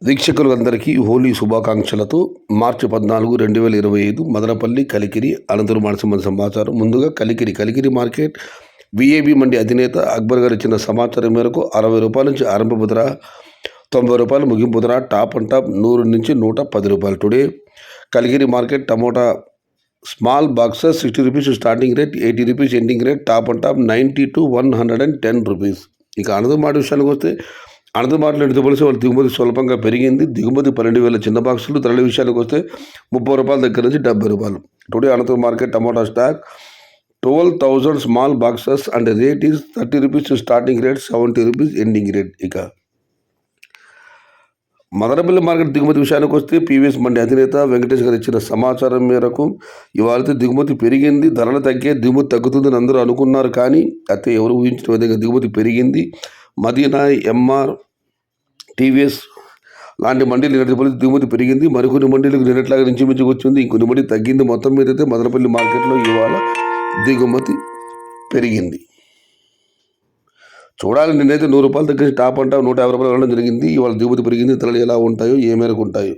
వీక్షకులందరికీ హోలీ శుభాకాంక్షలతో మార్చి 14, 2025 మదనపల్లి కలికిరి అనంతరం మనసు సమాచారం. ముందుగా కలికిరి మార్కెట్ విఏబి మండి అధినేత అక్బర్ గారు ఇచ్చిన సమాచారం మేరకు 60 రూపాయల నుంచి ఆరంభపు ధర, 90 రూపాయలు ముగింపు ధర, టాప్ అండ్ టాప్ 100 నుంచి 110 రూపాయలు. Today Kalikiri market tomato small boxes 60 rupees starting rate, 80 rupees ending rate, top and top 90 to 110 rupees. ఇక అనంతరం మాట విషయానికి వస్తే అనంతమాటలు పోలిసి వాళ్ళ దిగుమతి స్వల్పంగా పెరిగింది. దిగుమతి 12,000 చిన్న బాక్సులు. ధరల విషయానికి వస్తే 30 రూపాయల దగ్గర నుంచి 70 రూపాయలు. టుడే అనంతరం market tomato stock 12,000 small boxes and rate is 30 rupees starting rate, 70 rupees ending rate. ఇక మదనపల్లి మార్కెట్ దిగుమతి విషయానికి వస్తే పీవీఎస్ మండి అధినేత వెంకటేష్ గారు ఇచ్చిన సమాచారం మేరకు ఇవాళ దిగుమతి పెరిగింది. ధరలు తగ్గే, దిగుమతి తగ్గుతుందని అందరూ అనుకున్నారు, కానీ అయితే ఎవరు ఊహించిన విధంగా దిగుమతి పెరిగింది. మదీనా, ఎంఆర్, టీవీఎస్ లాంటి మండీలు నిన్నటి దిగుమతి పెరిగింది. మరికొన్ని మండీలకు నిన్నట్లాగా ఇంచుమించుకు వచ్చింది, ఇంకొన్ని మండీ తగ్గింది. మొత్తం మీద అయితే మదనపల్లి మార్కెట్లో ఇవాళ దిగుమతి పెరిగింది. చూడాలి, నిన్నైతే 100 రూపాయల దగ్గర టాప్ అంటా 150 రూపాయలు వెళ్ళడం జరిగింది. ఇవాళ దిగుమతి పెరిగింది. ధరలు ఎలా ఉంటాయో, ఏ మేరకు ఉంటాయో.